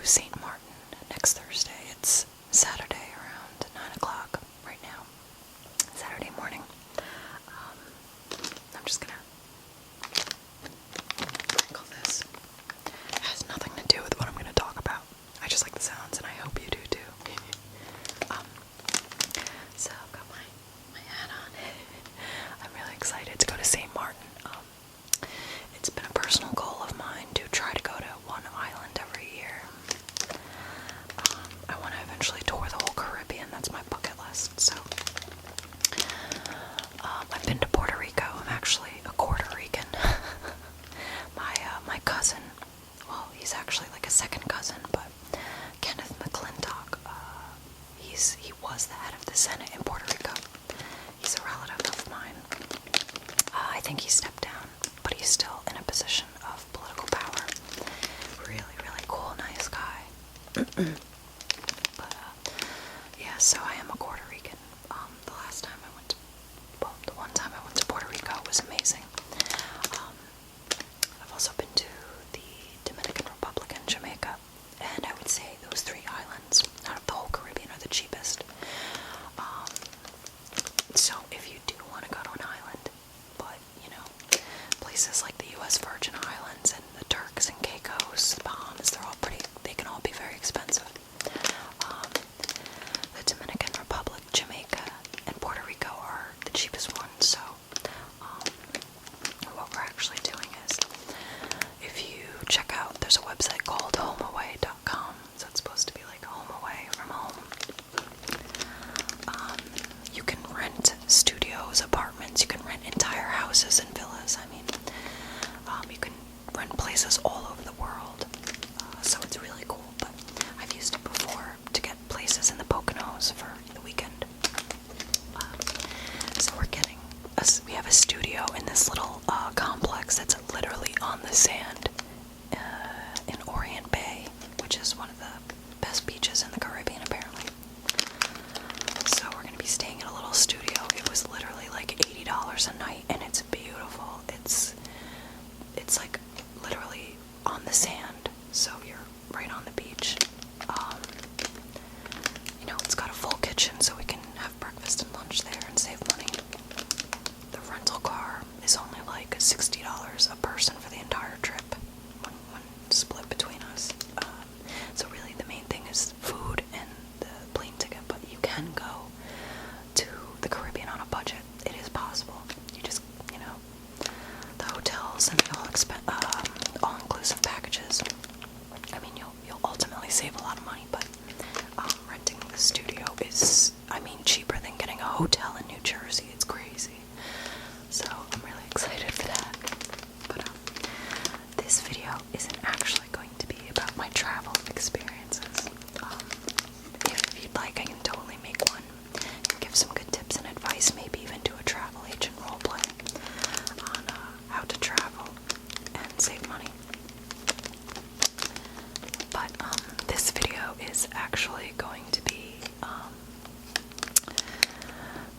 St. Martin next Thursday. It's Saturday around 9 o'clock right now. Saturday morning. I'm just gonna crinkle this. It has nothing to do with what I'm gonna talk about. I just like the sounds, and I hope you do too. So I've got my hat on. I'm really excited to go to St. Martin. It's been a personal goal of mine to try to go to one island every year. I want to eventually tour the whole Caribbean. That's my bucket list. So I've been to Puerto Rico. I'm actually a Puerto Rican. My cousin, well, he's actually like a second cousin, but Kenneth McClintock, he was the head of the Senate in Puerto Rico. He's a relative of mine. I think he stepped down, but he's still in a position of political power. Really, really cool, nice guy. But, yeah, so I am a Puerto Rican. The one time I went to Puerto Rico was amazing. I've also been to the Dominican Republic and Jamaica, and I would say those three islands out of the whole Caribbean are the cheapest. So if you do want to go to an island, but, places like the U.S. Virgin Islands and the Turks and Caicos, the Bahamas, they can all be very expensive. The Dominican Republic, Jamaica, and Puerto Rico are the cheapest ones, so what we're actually doing is, if you check out, there's a website called HOWDY.com, so it's supposed to be like a home away from home. You can rent studios, apartments, you can rent entire houses and villas. I mean, you can rent places all over the world, so it's really cool. But I've used it before to get places in the Poconos for the weekend. So we have a studio in this little complex that's literally on the sand in Orient Bay, which is one of the best beaches in the Caribbean, apparently. So we're going to be staying in a little studio. It was literally like $80 a night, and it's beautiful. It's like literally on the sand, so you're right on the beach. It's got a full kitchen, so we can have breakfast and lunch there and save money. The rental car is only like $60 a person for the entire trip, when split between us. So really the main thing is food and the plane ticket, but you can go to the Caribbean on a budget. It is possible. You just, the hotels and the all-inclusive packages. I mean, you'll ultimately save a lot of money, but renting the studio is, cheaper than getting a hotel in New Jersey. It's crazy. So I'm really excited for that. But this video isn't actually going to be about my travel experiences. If you'd like, I can totally make one and give some good tips and advice, maybe even do a travel agent roleplay on how to travel and save money. But this video is actually going to be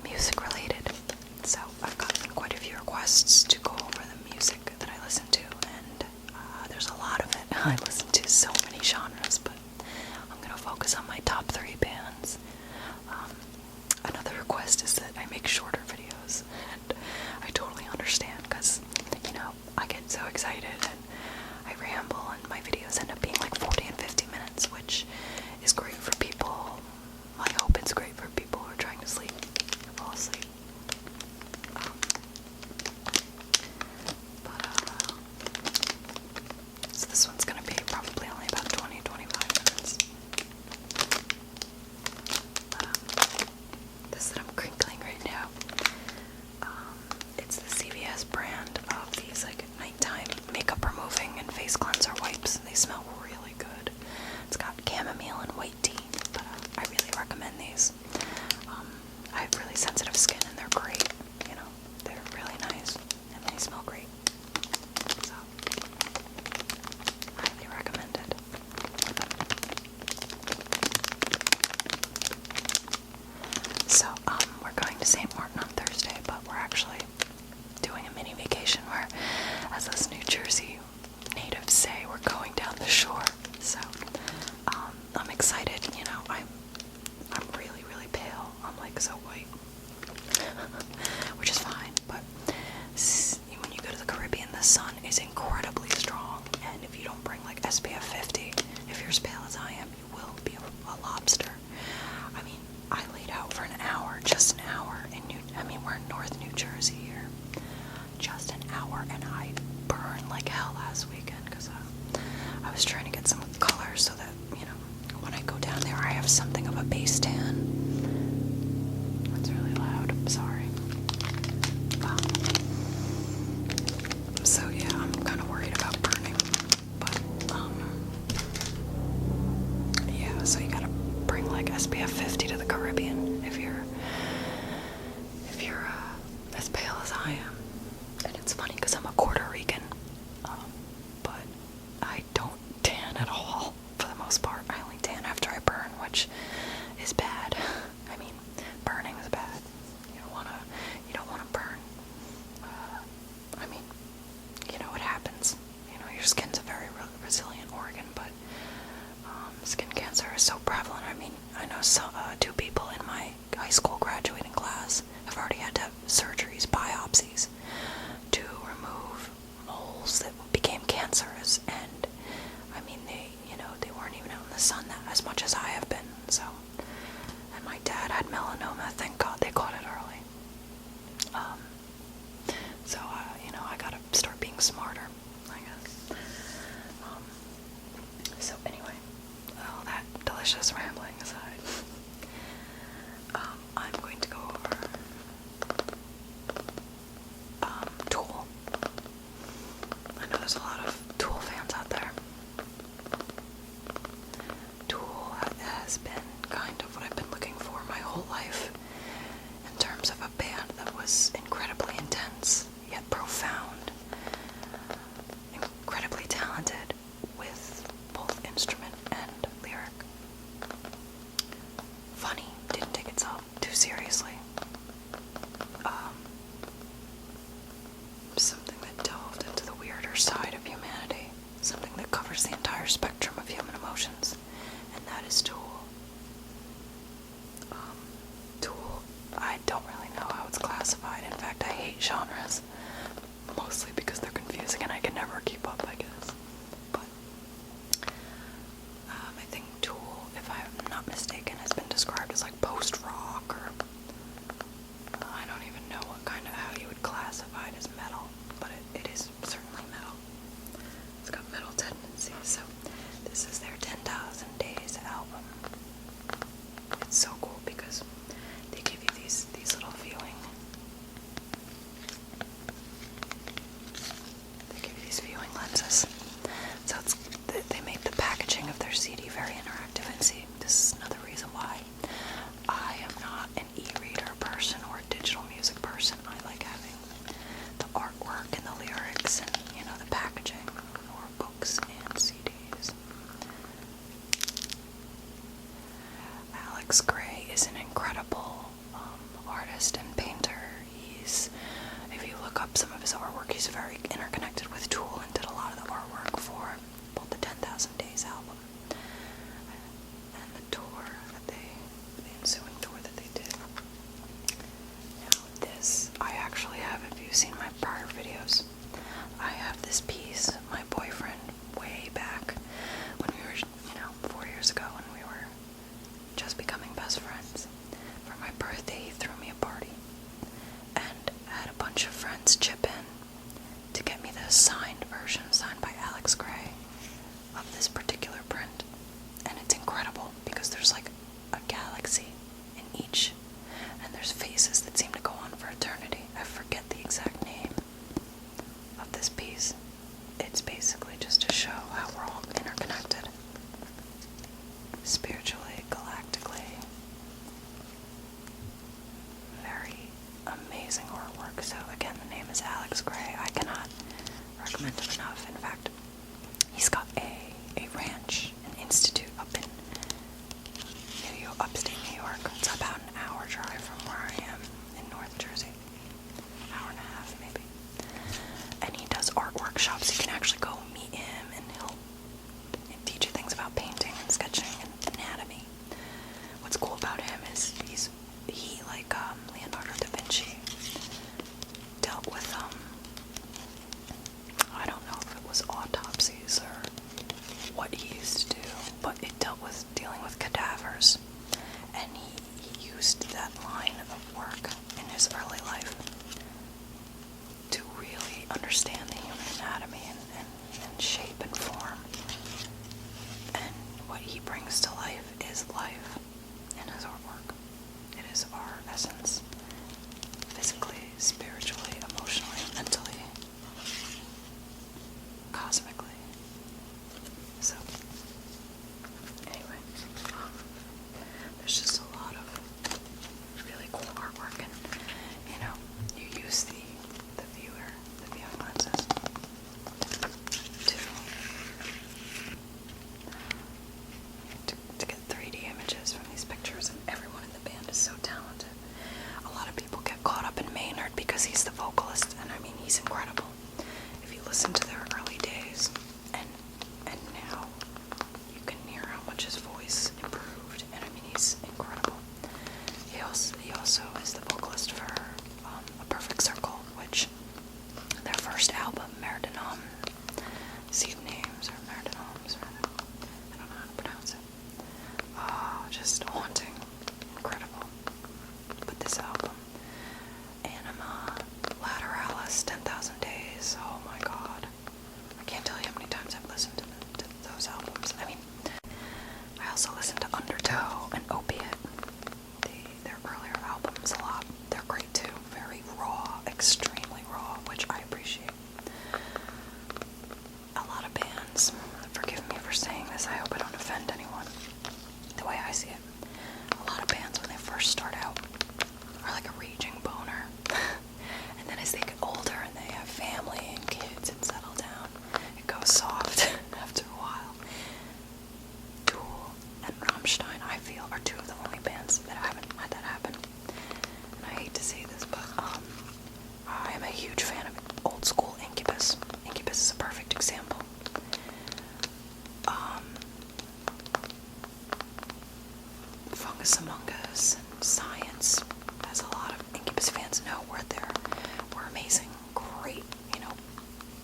music related. So I've gotten quite a few requests to go over the music that I listen to, and there's a lot of it. I listen to so many genres, but I'm going to focus on my top 3 bands. Another request is that I make shorter videos, and I totally understand, because, I get so excited and I ramble, and my videos end up being like 40 and 50 minutes, which is great for people. I hope it's great for people who are trying to sleep or fall asleep. So this one's gonna be probably only about 20-25 minutes. This that I'm crinkling right now, it's the CVS brand of these like nighttime makeup removing and face cleanser wipes. They smell really good. It's got chamomile and white tea, but I really recommend these. I have really sensitive skin, and they're great. They're really nice, and they smell great. So I bring like SPF 50. If you're as pale as I am, you will be a lobster. I mean, I laid out for an hour, just an hour we're in North New Jersey here. Just an hour, and I burned like hell last weekend because I was trying to get some color so that, when I go down there, I have something of a base tan. That's really loud. I'm sorry. So yeah, I'm kind of worried about burning, but yeah. So you gotta bring like SPF 50 to the Caribbean if you're as pale as I am. And it's funny because I'm a Puerto Rican, but I don't tan at all for the most part. I only tan after I burn, which is bad. I mean, burning is bad. You don't wanna burn. I mean, it happens. Your skin's a very resilient organ, but skin cancer is so prevalent. I mean, I know 2 people in my high school graduating class have already had to have surgeries, biopsies, to remove moles that became cancerous, and I mean, they weren't even out in the sun that as much as I have been, so. And my dad had melanoma, thank God they caught it early. So, I gotta start being smarter, I guess. So anyway, all that delicious rambling aside, I'm going to go over Tool. I know there's a lot of Tool fans out there. Tool has been kind of what I've been looking for my whole life in terms of a band that was incredibly intense, yet profound, incredibly talented with both instrument and lyric. Funny, didn't take itself too seriously. Something that delved into the weirder side of humanity, something that covers the entire spectrum of human emotions, and that is Tool. Tool, I don't really know how it's classified. In fact, I hate genres, mostly because they're confusing and I can never keep up, I guess. But I think Tool, if I'm not mistaken, has been described as like post-rock, or I don't even know how you would classify it as metal, but it is certainly metal. It's got metal tendencies. So this is their 10,000 Days album. It's so cool because they give you these little viewing lenses. So they make the packaging of their CD very interactive. And see, this is another reason why I am not an e-reader person or a digital music person. I like having the artwork and the lyrics and, the packaging, or books and CDs. Alex Gray is an incredible artist and painter. If you look up some of his artwork, he's very interconnected with Tool and did a lot of the artwork for both the 10,000 Days album and the ensuing tour that they did. Now this, I actually have, if you've seen my prior videos, I have this piece, my boyfriend, way back when we were, 4 years ago, when we were just becoming best friends. For my birthday, he threw me a party and had a bunch of friends chip in to get me the signed version, signed by Alex Gray, of this particular print. And it's incredible because there's like a galaxy in each, and there's faces that seem to go on for eternity. I forget the exact name of this piece. It's basically just to show how we're all interconnected, spiritually, galactically. Very amazing artwork. So again, the name is Alex Gray. I cannot recommend him enough. In fact, he's got a ranch, an institute up in upstate New York. It's about an hour much his voice improved, and I mean, he's incredible. He also is the vocalist for A Perfect Circle, which their first album, Meridian, Seed Names, or Meridian, I don't know how to pronounce it. Oh, just haunting, incredible. But this album, Anima, Lateralis, 10,000 Days, oh my god. I can't tell you how many times I've listened to those albums. I mean, I also listened to Undertow and Opiate, their earlier albums a lot. They're great too, very raw, extremely raw, which I appreciate. A lot of bands, forgive me for saying this, I hope I don't offend anyone, the way I see it, a lot of bands when they first start out are like a raging boner, and then as they get older and they have family and kids and settle down, it goes soft after a while. Tool and Rammstein, I feel, are two of the only bands that haven't had that happen. And I hate to say this, but I am a huge fan of old school Incubus. Incubus is a perfect example. Fungus Among Us and Science, as a lot of Incubus fans know, were amazing, great,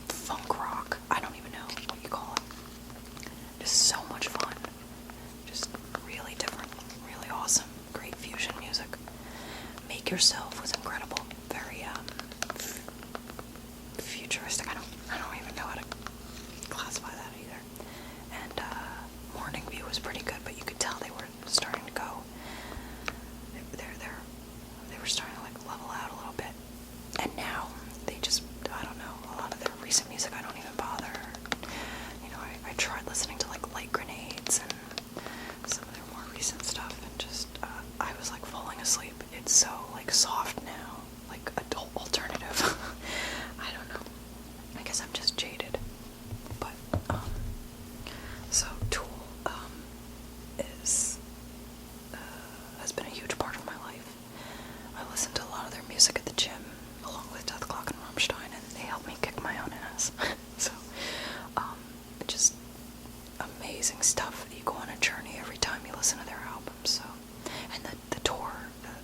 funk rock. I don't even know what you call it. Just so much fun. Just really different, really awesome, great fusion music. Make Yourself was incredible. Very futuristic. I don't even know how to classify that either. And Morning View was pretty good, but you could tell they were starting to go. They were starting to level out a little bit. And now they just, I don't know, a lot of their recent music I don't even bother. I tried listening to Light Grenades and some of their more recent stuff, and just I was falling asleep. It's so soft now, adult alternative. I don't know. I guess I'm just jaded. But so Tool has been a huge part of my life. I listen to a lot of their music at the gym, along with Dethklok and Rammstein, and they help me kick my own ass. So, just amazing stuff. You go on a journey every time you listen to their albums. So, and the tour,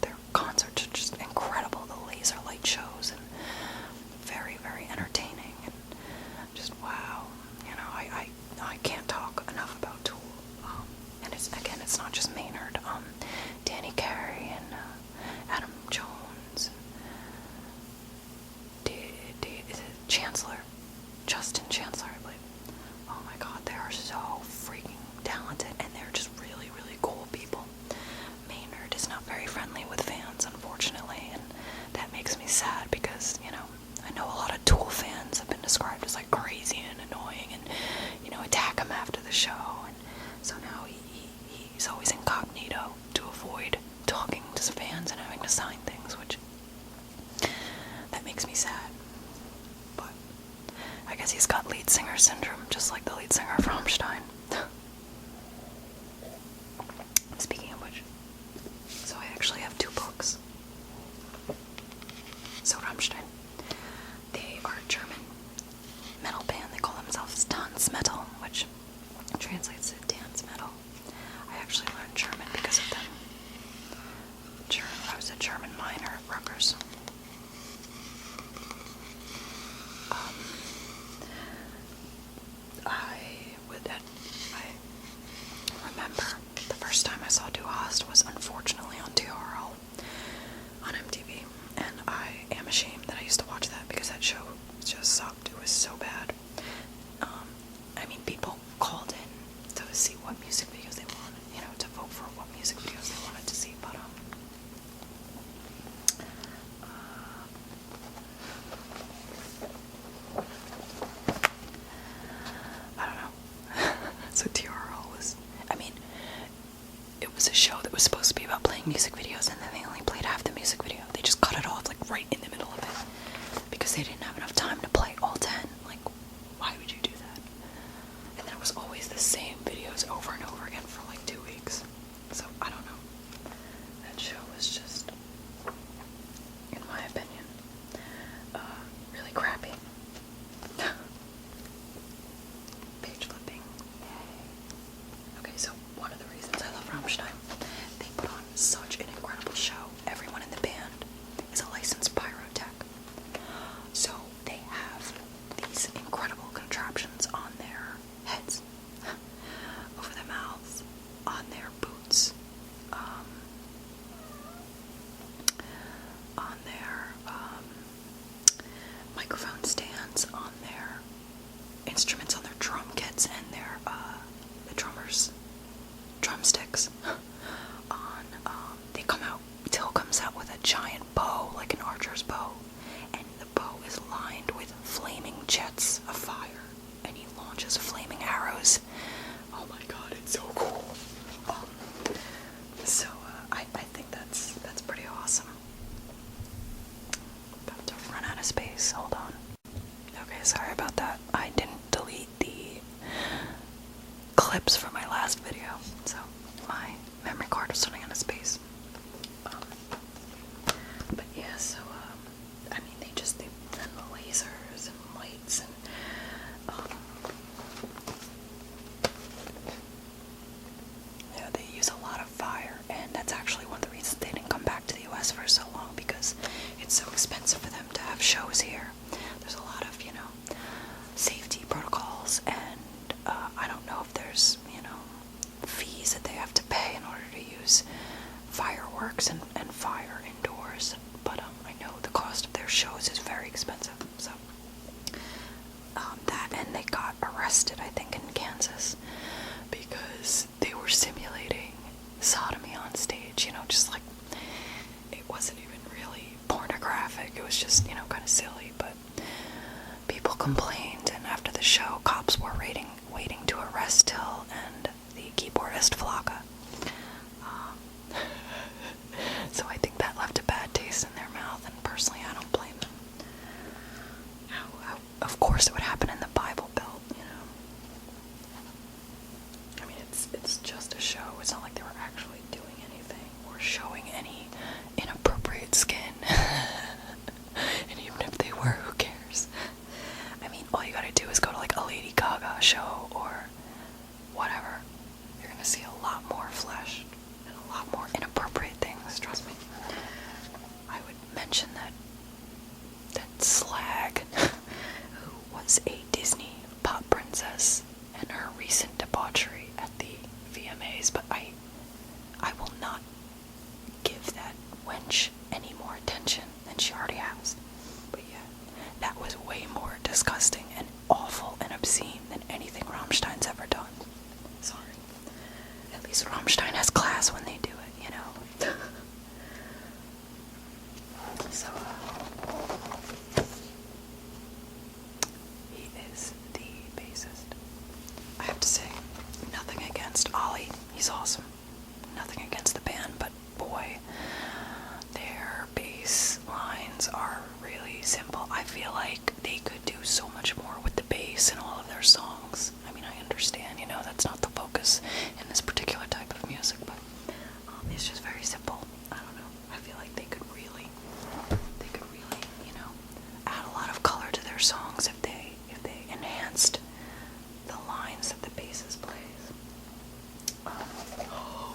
their concerts are just incredible. The laser light shows, and very, very entertaining, and just wow. I can't talk enough about Tool. And it's not just Maynard. Danny Carey and Adam Jones, is it Chancellor? Justin Chancellor, I believe. Oh my god, they are so freaking talented, and they're just really, really cool people. Maynard is not very friendly with fans, unfortunately, and that makes me sad because, I know a lot of Tool fans have been described as crazy and annoying and, attack him after the show, and so now he's always incognito to avoid talking to fans and having to sign things, which that makes me sad. But I guess he's got lead singer syndrome, just like the lead singer of Rammstein. Speaking of which, so I actually have 2 books. So Rammstein, they are a German metal band. They call themselves Dance Metal, which translates to dance metal. I actually learned German because of them. I was a German minor at Rutgers. I remember the first time I saw WHISPER was unfortunately on TRL on MTV, and I am ashamed that I used to watch that because that show just sucked. It was so bad. People called in to see what music videos they wanted, to vote for what music videos they wanted to see, but I don't know. So TRL was, it was a show that was supposed to be about playing music videos, and then they only played half the music video. They just cut it off right in the middle of it because they didn't have enough time to play all 10. Why would you do that? And then it was always the same videos over and over again for 2 weeks. So I don't know. That show was just, in my opinion, really crappy. Page flipping. Yay. Okay, so drumsticks. They come out. Till comes out with a giant bow, like an archer's bow, and the bow is lined with flaming jets of fire, and he launches flaming arrows. Oh my god, it's so cool. I think that's pretty awesome. About to run out of space. Hold on. Okay, sorry about that. I didn't delete the clips from my last video, so my memory card was running out of space. But yeah, so I mean, they and the lasers and lights and yeah, they use a lot of fire, and that's actually one of the reasons they didn't come back to the US for so long, because it's so expensive for them to have shows here. There's a lot of, safety protocols, and I don't know if there's, fees that they have to pay in order to use fireworks and fire indoors, but I know the cost of their shows is very expensive, so that, and they got arrested, I think, in Kansas, because they were simulating sodomy on stage, just like, it wasn't even really pornographic, it was just, kind of silly, but people complained, and after the show, cops were waiting to arrest Till and the keyboardist Flocka. So I think that left a bad taste in their mouth, and personally I don't blame them. Of course it would happen in the Bible Belt, I mean, it's just a show. It's not like they were actually doing anything or showing any inappropriate skin. And even if they were, who cares? I mean, all you gotta do is go to like a Lady Gaga show or whatever. You're gonna see a lot more flesh and a lot more inappropriate things, trust me. I would mention that slag who was a Disney pop princess and her recent debauchery at the VMAs, but I will not give that wench any more attention than she already has. But yeah, that was way more disgusting and awful and obscene than anything Rammstein's ever done. Sorry. At least Rammstein has class when they do it, So, he is the bassist. I have to say, nothing against Ollie. He's awesome. Nothing against the band, but boy, their bass lines are really simple. I feel like they could do so much more with the bass in all of their songs. I mean, I understand, that's not the focus in this particular type of music, but it's just very simple. I don't know. I feel like they could really, add a lot of color to their songs if they enhanced the lines that the bassist plays.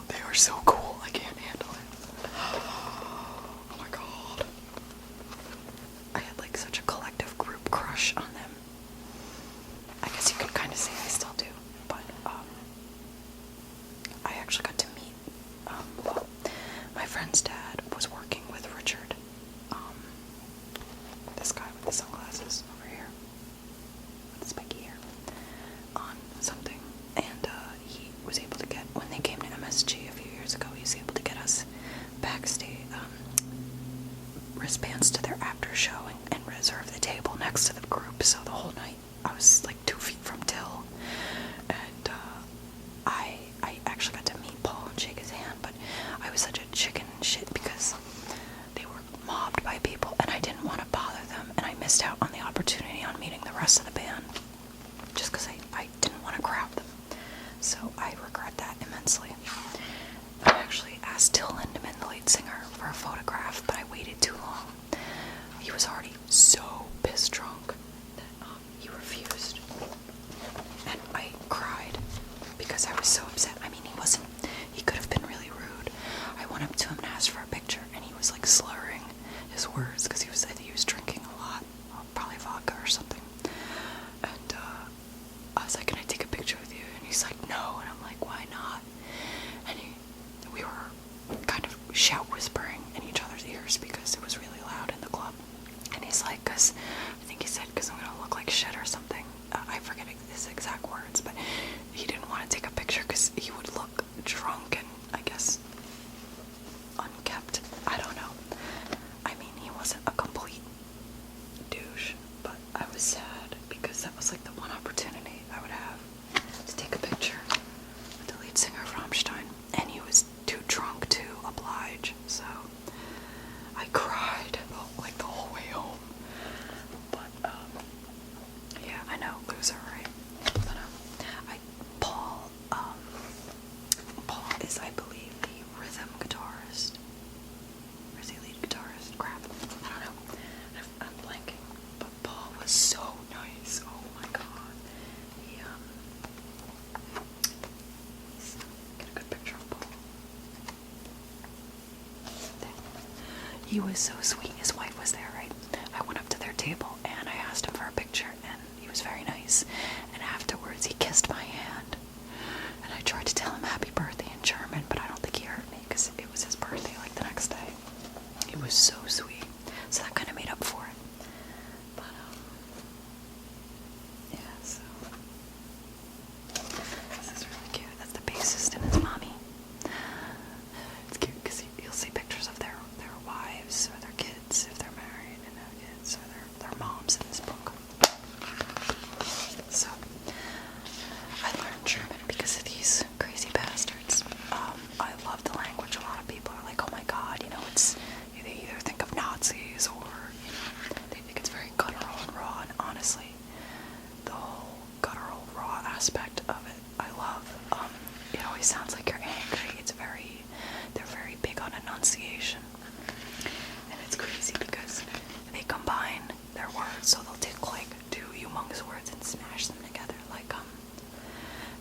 They are so cool. I can't handle it. Oh my god. I had like such a collective group crush on them. I guess you could kind of say I still do, but I actually got to meet, my friend's dad was working with Richard, this guy with the sunglasses over here, with the spiky hair, on something, and he was able to get, when they came to MSG a few years ago, he was able to get us backstage, wristbands to their after show and reserve the table next to the group, so the whole night I was like 2 feet from Till, and I actually got to meet Paul and shake his hand, but I was such a chicken shit because they were mobbed by people and I didn't want to bother them, and I missed out on the opportunity on meeting the rest of the band just because I didn't want to crowd them, so I regret that immensely. I actually asked Till Lindemann, the lead singer, for a photograph, but I waited too long. He was already so piss drunk that he refused, and I cried because I was so upset. I mean, he could have been really rude. I went up to him and asked for a picture, and he was like slurring his words because I think he was drinking a lot, probably vodka or something. And I was like, "Can I take a picture with you?" And he's like, "No." And I'm like, "Why not?" And we were kind of shout whispering in each other's ears because it was really loud in the club. And he's like, I think he said, "'Cause I'm gonna look like shit" or something. I forget his exact words, but he didn't want to take a picture because he would look drunk He was so sweet. His wife was there, right? I went up to their table and I asked him for a picture, and he was very nice. And afterwards, he kissed my hand. And I tried to tell him happy birthday in German, but I don't think he heard me because it was his birthday like the next day. He was so sweet. So that kind of made up for it. But, yeah, so. This is really cute. That's the bassist and his mommy. It's cute because you'll see pictures of their wives or their kids if they're married and have kids, or their moms in this book. So, I learned German because of these crazy bastards. I love the language. A lot of people are like, oh my god, it's, they either think of Nazis or, they think it's very guttural and raw, and honestly, the whole guttural, raw aspect of it, I love. It always sounds like you're angry. They're very big on enunciation. And it's crazy because they combine their words, so they'll take like two humongous words and smash them together, like,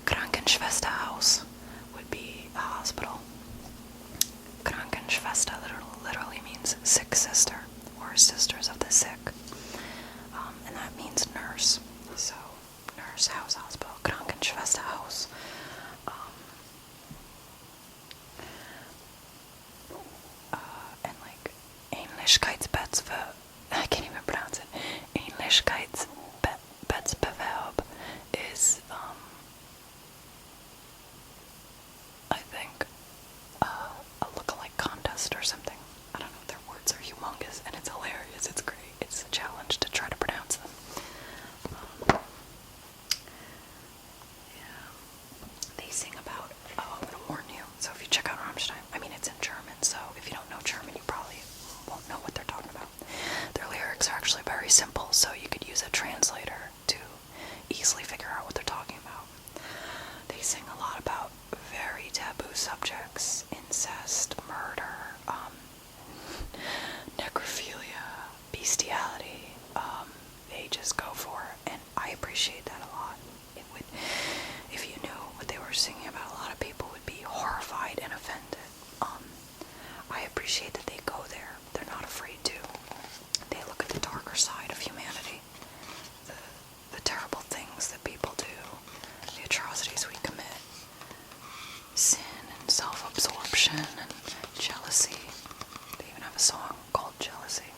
Krankenschwesterhaus would be a hospital. Krankenschwester literally means sick sister, or sisters of the sick. And that means nurse. So, nurse, house, hospital, Krankenschwesterhaus. And like, Ähnlichkeitsbewerbsverb, I can't even pronounce it. Ähnlichkeitsbewerbsverb is, I think, a look-alike contest or something. I don't know, their words are humongous, and it's hilarious, it's great. It's a challenge to try to pronounce them. Yeah. They sing about, I'm gonna warn you, so if you check out Rammstein, it's in German, so if you don't know German, you probably won't know what they're talking about. Their lyrics are actually very simple, so you could use a translator to easily figure out what they're talking about. They sing a lot about very taboo subjects: incest, murder, necrophilia, bestiality. They just go for it, and I appreciate that a lot. If you knew what they were singing about, a lot of people would be horrified and offended. I appreciate that they go there. They're not afraid to. They look at the darker side of humanity, the terrible things that people do, the atrocities we commit, sin and self-absorption and jealousy. They even have a song called Jealousy.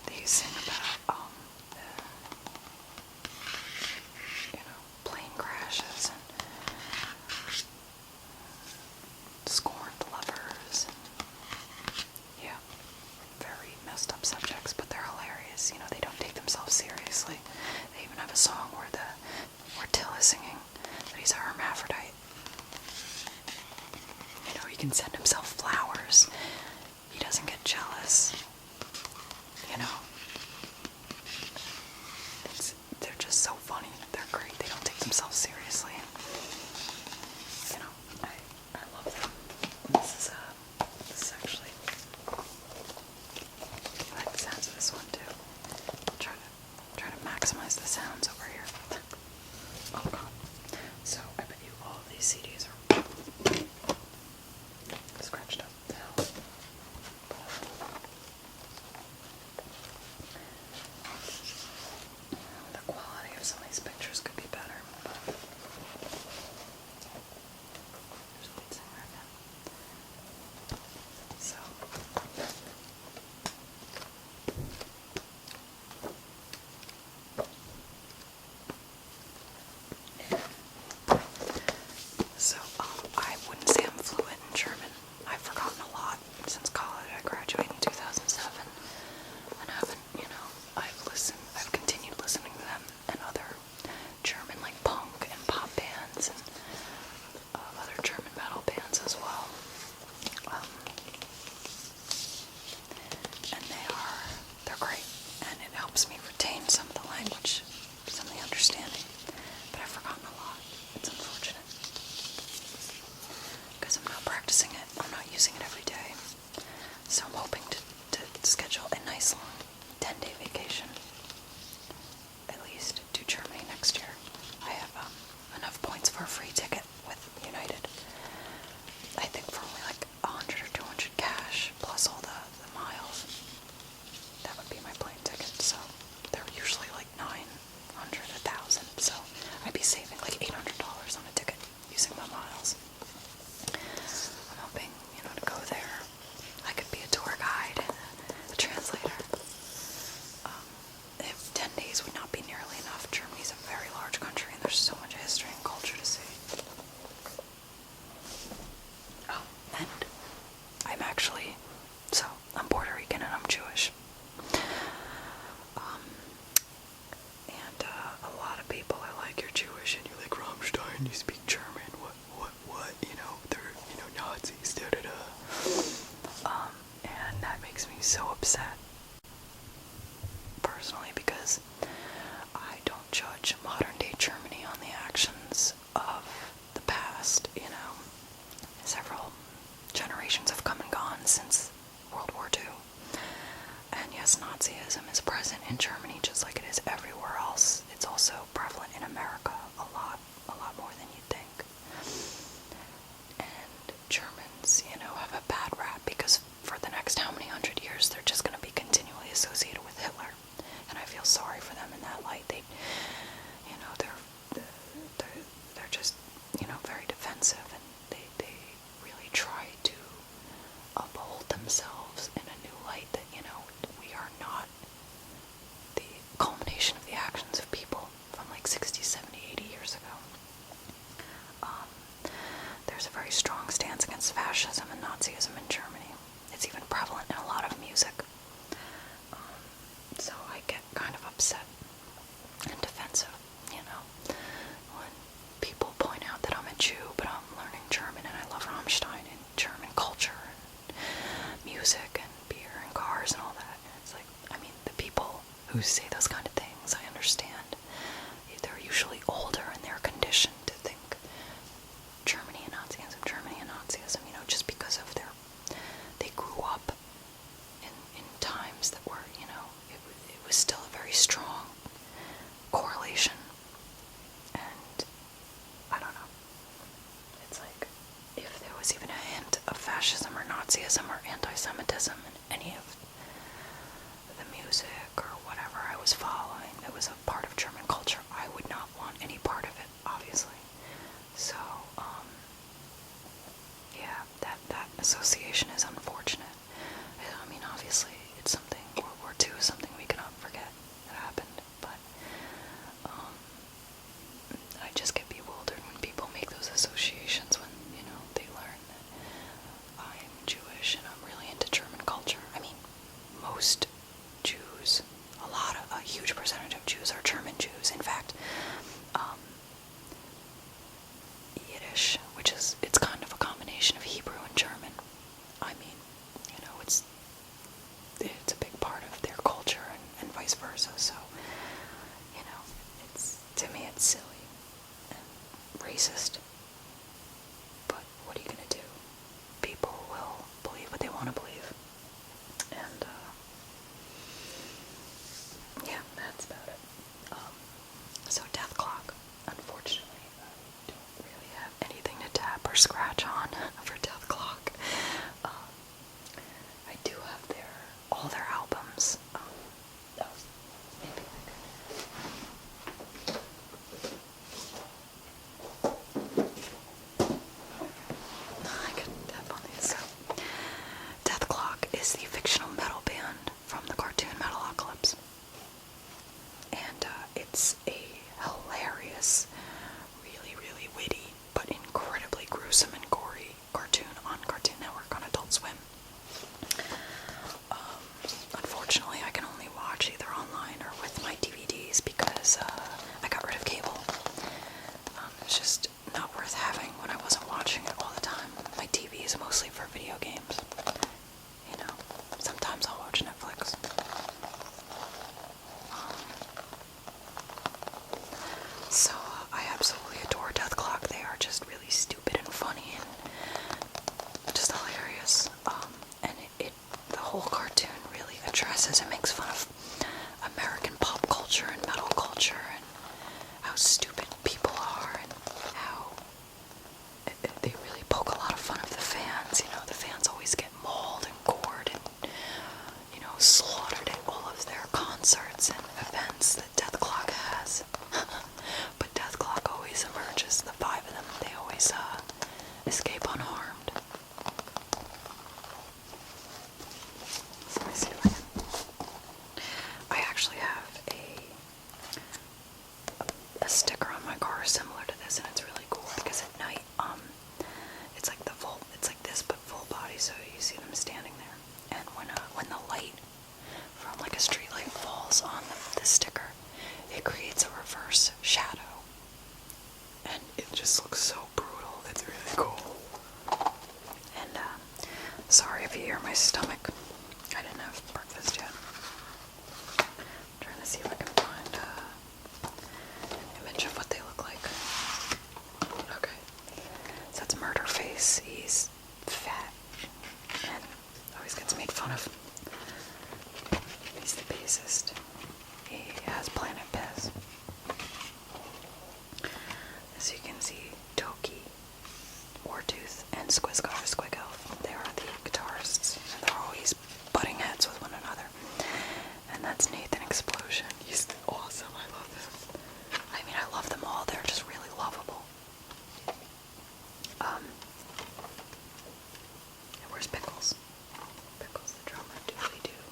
They sing about, plane crashes and scorned lovers, and yeah, very messed up subjects, but they're hilarious. They don't take themselves seriously. They even have a song where Till is singing that he's a hermaphrodite. He can send himself flowers. He doesn't get jealous. They're just so funny. They're great. They don't take themselves seriously. I love them. This is actually, I like the sounds of this one too. Try to maximize the sounds over here. Oh god. So I bet you all of these CDs are scratched up now. The quality of some of these pictures could be better, but there's a lead singer again. So I wouldn't say I'm fluent in German. I've forgotten a lot since college. I graduated in 2007, and I've continued listening to them and other German like punk and pop bands and other German metal bands as well. And they're great, and it helps me retain some of the language, some of the understanding, but I've forgotten a lot. It's unfortunate, because I'm not practicing it, I'm not using it every day, so I'm hoping to schedule a nice long 10-day vacation, at least, to Germany next year. I have enough points for a free ticket with United, I think for only like can you speak German? What? You know, they're, you know, Nazis, da-da-da. And that makes me so upset, personally, because I don't judge modern-day Germany on the actions of the past, you know. Several generations have come and gone since World War II. And yes, Nazism is present in Germany just like it is everywhere else. It's also prevalent in America a lot more than you'd think. And Germans, you know, have a bad rap because for the next how many hundred years they're just going to be continually associated with Hitler. And I feel sorry for them in that light. They, you know, they're just, you know, very defensive, and they really try to uphold themselves in a new light that, you know, we are not the culmination of the actions of people from like 60, 70, 80 years ago. There's a very strong stance against fascism and Nazism in Germany. It's even prevalent in a lot of music. So I get kind of upset and defensive, you know, when people point out that I'm a Jew, but I'm learning German and I love Rammstein and German culture and music and beer and cars and all that. And it's like, I mean, the people who say those kind of things, I understand. They're usually older and they're conditioned to think Germany and Nazism, you know, just because of they grew up in times that were, you know, it was still a very strong correlation. And I don't know. It's like, if there was even a hint of fascism or Nazism or anti-Semitism in any of the music or whatever I was following that was a part of German culture, I would not want any part of it, obviously. So, yeah, that association is unfortunate. I mean, obviously, it's something, World War II is something we cannot forget that happened, but I just get bewildered when people make those associations when, you know, they learn that I'm Jewish and I'm really into German culture. I mean, most Jews, a huge percentage of Jews are German Jews. In fact, Yiddish, it's kind of a combination of Hebrew and German. I mean, you know, it's a big part of their culture and vice versa, so, you know, to me it's silly and racist, but what are you gonna do? People will believe what they want to believe, and, yeah, that's about it. So Dethklok, unfortunately, I don't really have anything to tap or scratch on for Dethklok. I do have all their albums. Maybe I could tap on these. So, Dethklok is the fictional metal band from the cartoon Metalocalypse. And it's a hilarious, really, really witty, but incredibly gruesome and gory cartoon on Cartoon Network on Adult Swim. Unfortunately, I can only watch either online or with my DVDs because I got rid of cable. It's just not worth having when I wasn't watching it all the time. My TV is mostly for video games. You know, sometimes I'll watch Netflix. So, I absolutely adore Dethklok. They are just really stupid and funny and just hilarious. And the whole cartoon really addresses and makes fun of American pop culture and metal culture and how stupid people are and how they really poke a lot of fun of the fans. You know, the fans always get mauled and gored and, you know, slaughtered at all of their concerts and events that Dethklok has. But Dethklok always emerges, the five of them, they always escape unharmed. So let me see if I actually have a sticker on my car similar to this, and it's really cool because at night, it's like this but full body, so you see them standing there. And when the light from like a street light falls on the sticker, it creates a reverse shadow. And it just Squizgar, Squigelf. They are the guitarists, and they're always butting heads with one another. And that's Nathan Explosion. He's awesome. I love him. I mean, I love them all. They're just really lovable. And where's Pickles? Pickles, the drummer, doodly-doo.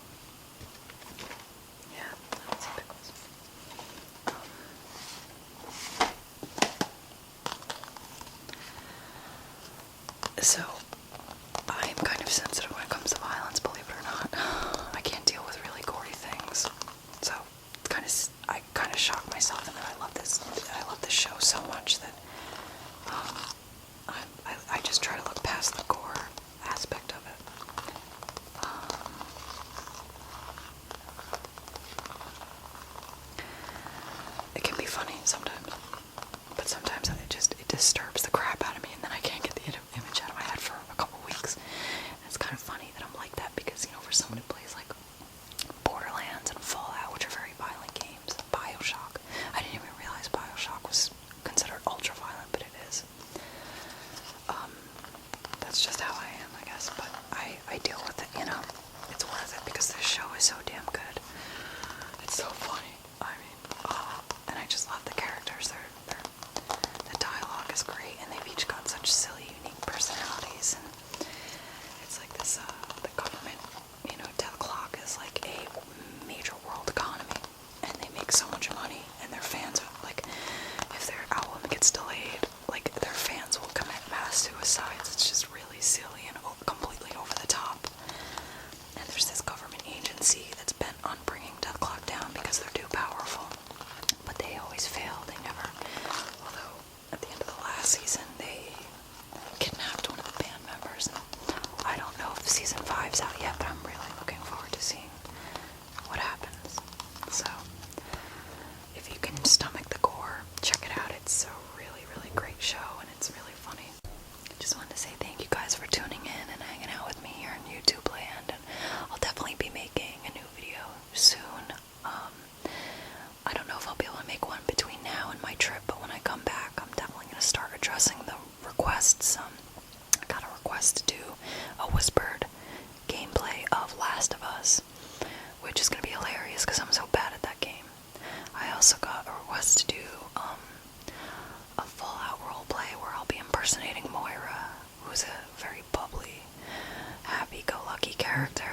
Yeah, that's Pickles. So, I'm kind of sensitive when it comes to violence, believe it or not. I can't deal with really gory things. So, I kind of shock myself in that I love this show so much that I just try to look past the gore aspect of it. It can be funny sometimes, but sometimes it disturbs the crap out of me, and then I can't get the image out of my head for a couple weeks. And it's kind of funny that I'm like that because, you know, for someone who plays like Borderlands and Fallout, which are very violent games, Bioshock. I didn't even realize Bioshock was considered ultra violent, but it is. That's just how I am, I guess. But I deal with it, you know. It's worth it because this show is so damn good. It's so funny. I mean, and I just love the characters. The dialogue is great, and they've each got such silly, unique personalities. And it's like this, the government, you know, Dethklok is like a major world economy, and they make so much money, and their fans are like, if their album gets delayed, like their fans will commit mass suicides. It's just really silly and completely over the top. And there's this government agency that's bent on bringing Dethklok down because they're too powerful. But they always fail. They never. Although at the end of the last season, they kidnapped one of the band members. And I don't know if season 5's out yet, but I'm really looking forward to seeing what happens. So, if you can stomach the gore, check it out. It's a really, really great show, and it's really funny. Just wanted to say thank you guys for tuning in and hanging out with me here in YouTube land, and I'll definitely be making a new video soon. I don't know if I'll be able to make one between now and my trip, but when I come back, I'm definitely going to start addressing the requests. I got a request to do a whispered gameplay of Last of Us, which is going to be hilarious because I'm so bad at that game. I also got a request to do a Fallout roleplay where I'll be impersonating Moira, who's a very bubbly, happy-go-lucky character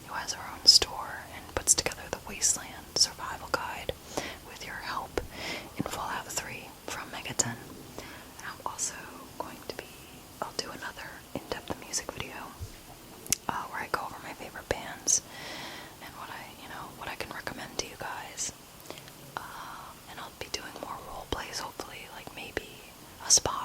who has her own store and puts together the Wasteland survival guide with your help in Fallout 3 from Megaton. And I'm also I'll do another in-depth music video where I go over my favorite bands and what I can recommend to you guys. And I'll be doing more role plays, hopefully, like maybe a spa